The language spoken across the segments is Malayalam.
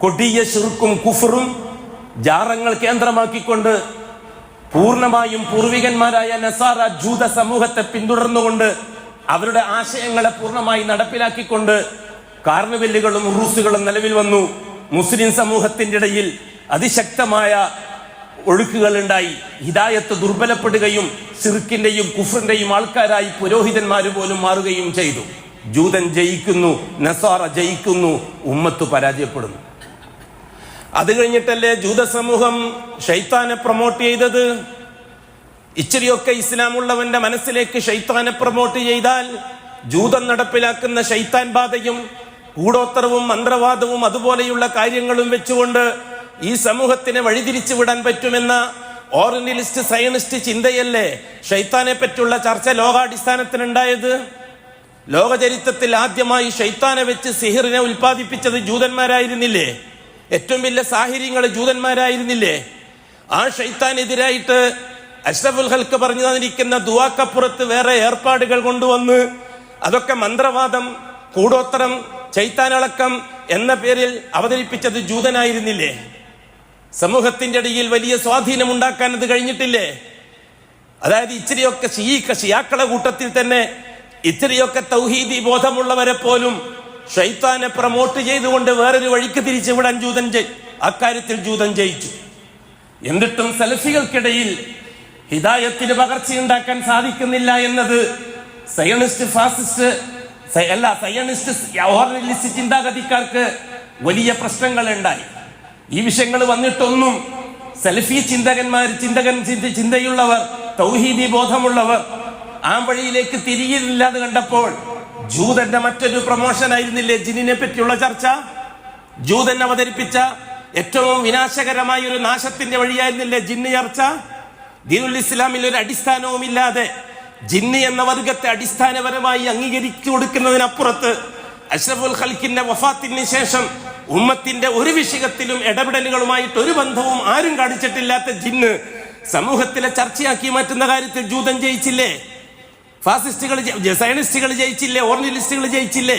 കൊടിയ ശിർക്കും കുഫറും ജാറങ്ങൾ കേന്ദ്രമാക്കിക്കൊണ്ട് പൂർണ്ണമായും പൂർവികന്മാരായ നസാറ ജൂത സമൂഹത്തെ പിന്തുടർന്നുകൊണ്ട് അവരുടെ ആശയങ്ങളെ പൂർണ്ണമായി നടപ്പിലാക്കിക്കൊണ്ട് കാർണിവല്ലുകളും ഉറൂസുകളും നിലവിൽ വന്നു. മുസ്ലിം സമൂഹത്തിന്റെ ഇടയിൽ അതിശക്തമായ ഒഴുക്കുകൾ ഉണ്ടായി. ഹിദായത്ത് ദുർബലപ്പെടുകയും ശിർക്കിന്റെയും കുഫറിന്റെയും ആൾക്കാരായി പുരോഹിതന്മാര് പോലും മാറുകയും ചെയ്തു. ജൂതൻ ജയിക്കുന്നു, നസാറ ജയിക്കുന്നു, ഉമ്മത്ത് പരാജയപ്പെടുന്നു. അത് കഴിഞ്ഞിട്ടല്ലേ ജൂത സമൂഹം ഷൈത്താനെ പ്രൊമോട്ട് ചെയ്തത്? ഇച്ചിരിയൊക്കെ ഇസ്ലാമുള്ളവന്റെ മനസ്സിലേക്ക് ഷൈത്താനെ പ്രൊമോട്ട് ചെയ്താൽ ജൂതം നടപ്പിലാക്കുന്ന ഷൈത്താൻ ബാധയും കൂടോത്തരവും മന്ത്രവാദവും അതുപോലെയുള്ള കാര്യങ്ങളും വെച്ചുകൊണ്ട് ഈ സമൂഹത്തിനെ വഴിതിരിച്ചു വിടാൻ പറ്റുമെന്ന ഓറിയന്റലിസ്റ്റ് സയനിസ്റ്റ് ചിന്തയല്ലേ ഷൈത്താനെ പറ്റിയുള്ള ചർച്ച ലോകാടിസ്ഥാനത്തിനുണ്ടായത്? ലോകചരിത്രത്തിൽ ആദ്യമായി ഷൈത്താനെ വെച്ച് സിഹിറിനെ ഉൽപ്പാദിപ്പിച്ചത് ജൂതന്മാരായിരുന്നില്ലേ? ഏറ്റവും വലിയ സാഹിര്യങ്ങൾ ജൂതന്മാരായിരുന്നില്ലേ? ആ ഷൈത്താനെതിരായിട്ട് അഷ്റഫുൽ ഖൽക്ക് പറഞ്ഞു തന്നിരിക്കുന്ന ദുആക്കപ്പുറത്ത് വേറെ ഏർപ്പാടുകൾ കൊണ്ടുവന്ന് അതൊക്കെ മന്ത്രവാദം, കൂടോത്തരം, ചൈത്താനളക്കം എന്ന പേരിൽ അവതരിപ്പിച്ചത് ജൂതനായിരുന്നില്ലേ? സമൂഹത്തിന്റെ ഇടയിൽ വലിയ സ്വാധീനം ഉണ്ടാക്കാൻ അത് കഴിഞ്ഞിട്ടില്ലേ? അതായത് ഇച്ചിരിയൊക്കെ ഷിയാക്കളെ കൂട്ടത്തിൽ തന്നെ ഇച്ചിരിയൊക്കെ തൗഹീദി ബോധമുള്ളവരെ പോലും ഷൈത്താനെ പ്രൊമോട്ട് ചെയ്തുകൊണ്ട് വേറൊരു വഴിക്ക് തിരിച്ചുവിടാൻ അക്കാര്യത്തിൽ ജൂതൻ ജയിച്ചു. എന്നിട്ടും സലഫികൾക്കിടയിൽ ഹിദായത്തിന് പകർച്ചയുണ്ടാക്കാൻ സാധിക്കുന്നില്ല എന്നത് സയനിസ്റ്റ് ഫാസിസ്റ്റ് സയനിസ്റ്റ് ഓർഗനലിസ്റ്റ് ചിന്താഗതിക്കാർക്ക് വലിയ പ്രശ്നങ്ങൾ ഉണ്ടായി. ഈ വിഷയങ്ങൾ വന്നിട്ടൊന്നും സലഫി ചിന്തയുള്ളവർ, തൗഹീദി ബോധമുള്ളവർ ആ വഴിയിലേക്ക് തിരിയില്ലാതെ കണ്ടപ്പോൾ ജൂതന്റെ മറ്റൊരു പ്രൊമോഷൻ ആയിരുന്നില്ലേ ജിന്നിനെ പറ്റിയുള്ള ചർച്ച? ജൂതൻ അവതരിപ്പിച്ച ഏറ്റവും വിനാശകരമായ ഒരു നാശത്തിന്റെ വഴിയായിരുന്നില്ലേ ജിന്ന് ചർച്ച? ദീനുൽ ഇസ്ലാമിൽ ഒരു അടിസ്ഥാനവും ഇല്ലാതെ ജിന്ന് എന്ന വർഗത്തെ അടിസ്ഥാനപരമായി അംഗീകരിച്ചു കൊടുക്കുന്നതിനപ്പുറത്ത് അഷ്റഫുൽ ഖൽക്കിന്റെ വഫാത്തിന് ശേഷം ഉമ്മത്തിന്റെ ഒരു വിഷയത്തിലും ഇടപെടലുകളുമായിട്ട് ഒരു ബന്ധവും ആരും കാണിച്ചിട്ടില്ലാത്ത ജിന്ന് സമൂഹത്തിലെ ചർച്ചയാക്കി മാറ്റുന്ന കാര്യത്തിൽ ജൂതൻ ജയിച്ചില്ലേ? ഫാസിസ്റ്റുകൾ, സയനിസ്റ്റുകൾ ജയിച്ചില്ലേ? ഓർഗനലിസ്റ്റുകൾ ജയിച്ചില്ലേ?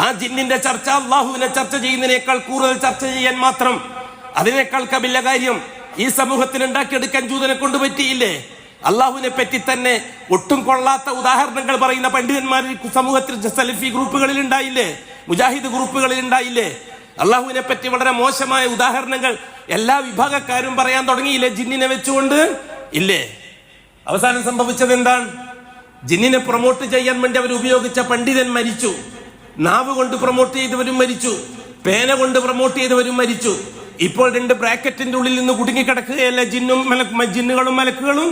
ആ ജിന്നിന്റെ ചർച്ച അള്ളാഹുവിനെ ചർച്ച ചെയ്യുന്നതിനേക്കാൾ കൂടുതൽ ചർച്ച ചെയ്യാൻ മാത്രം അതിനേക്കാൾ കബില കാര്യം ഈ സമൂഹത്തിൽ ഉണ്ടാക്കിയെടുക്കാൻ ജൂതനെ കൊണ്ട് പറ്റിയില്ലേ? അള്ളാഹുവിനെ പറ്റി തന്നെ ഒട്ടും കൊള്ളാത്ത ഉദാഹരണങ്ങൾ പറയുന്ന പണ്ഡിതന്മാർ സമൂഹത്തിൽ സലഫി ഗ്രൂപ്പുകളിൽ ഉണ്ടായില്ലേ? മുജാഹിദ് ഗ്രൂപ്പുകളിൽ ഉണ്ടായില്ലേ? അള്ളാഹുവിനെ പറ്റി വളരെ മോശമായ ഉദാഹരണങ്ങൾ എല്ലാ വിഭാഗക്കാരും പറയാൻ തുടങ്ങിയില്ലേ ജിന്നിനെ വെച്ചുകൊണ്ട്? ഇല്ലേ? അവസാനം സംഭവിച്ചത് എന്താണ്? ജിന്നിനെ പ്രൊമോട്ട് ചെയ്യാൻ വേണ്ടി അവർ ഉപയോഗിച്ച പണ്ഡിതൻ മരിച്ചു. നാവ് കൊണ്ട് പ്രൊമോട്ട് ചെയ്തവരും മരിച്ചു. പേന കൊണ്ട് പ്രൊമോട്ട് ചെയ്തവരും മരിച്ചു. ഇപ്പോൾ 2 ബ്രാക്കറ്റിന്റെ ഉള്ളിൽ നിന്ന് കുടുങ്ങിക്കിടക്കുകയല്ല ജിന്നുകളും മലക്കുകളും.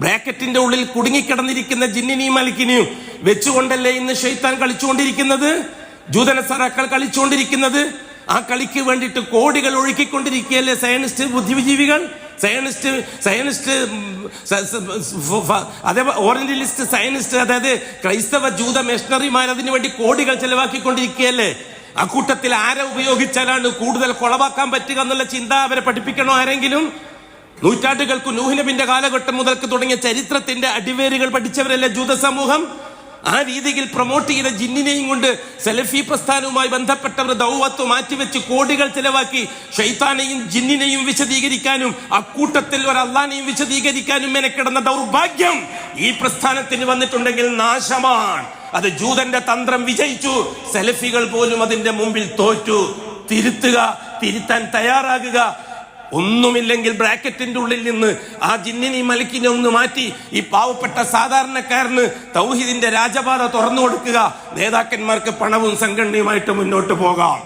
ബ്രാക്കറ്റിന്റെ ഉള്ളിൽ കുടുങ്ങിക്കിടന്നിരിക്കുന്ന ജിന്നിനെയും മലക്കിനെയും വെച്ചുകൊണ്ടല്ലേ ഇന്ന് ഷൈത്താൻ കളിച്ചുകൊണ്ടിരിക്കുന്നത്, ജൂതനസറാക്കൾ കളിച്ചുകൊണ്ടിരിക്കുന്നത്? ആ കളിക്ക് വേണ്ടിയിട്ട് കോടികൾ ഒഴുക്കിക്കൊണ്ടിരിക്കുകയല്ലേ സയനിസ്റ്റ് ബുദ്ധിജീവികൾ, സയനിസ്റ്റ് അതേപോലെ ഓറിയന്റലിസ്റ്റ് സയനിസ്റ്റ്, അതായത് ക്രൈസ്തവ ജൂത മിഷണറിമാർ അതിനു വേണ്ടി കോടികൾ ചെലവാക്കിക്കൊണ്ടിരിക്കുകയല്ലേ? അക്കൂട്ടത്തിൽ ആരെ ഉപയോഗിച്ചാലാണ് കൂടുതൽ കൊളവാക്കാൻ പറ്റുക എന്നുള്ള ചിന്ത അവരെ പഠിപ്പിക്കണോ ആരെങ്കിലും? നൂറ്റാണ്ടുകൾക്ക് നൂഹ് നബിന്റെ കാലഘട്ടം മുതൽക്ക് തുടങ്ങിയ ചരിത്രത്തിന്റെ അടിവേരുകൾ പഠിച്ചവരല്ലേ ജൂത സമൂഹം? ആ രീതിയിൽ പ്രൊമോട്ട് ചെയ്ത ജിന്നിനെയും കൊണ്ട് സലഫി പ്രസ്ഥാനവുമായി ബന്ധപ്പെട്ടവർ ദൗവത്ത് മാറ്റിവെച്ച് കോടികൾ ചെലവാക്കി ഷൈത്താനെയും ജിന്നിനെയും വിശദീകരിക്കാനും അക്കൂട്ടത്തിൽ ഒരു അള്ളാനെയും വിശദീകരിക്കാനും മെനക്കിടന്ന ദൗർഭാഗ്യം ഈ പ്രസ്ഥാനത്തിന് വന്നിട്ടുണ്ടെങ്കിൽ നാശമാണ്. അത് ജൂതന്റെ തന്ത്രം വിജയിച്ചു. സലഫികൾ പോലും അതിന്റെ മുമ്പിൽ തോറ്റു. തിരുത്താൻ തയ്യാറാകുക. ഒന്നുമില്ലെങ്കിൽ ബ്രാക്കറ്റിന്റെ ഉള്ളിൽ നിന്ന് ആ ജിന്നിനെ മലക്കിനെ ഒന്ന് മാറ്റി ഈ പാവപ്പെട്ട സാധാരണക്കാരന് തൗഹീദിന്റെ രാജപാത തുറന്നു കൊടുക്കുക. നേതാക്കന്മാർക്ക് പണവും സംഘടനയുമായിട്ട് മുന്നോട്ട് പോകാം.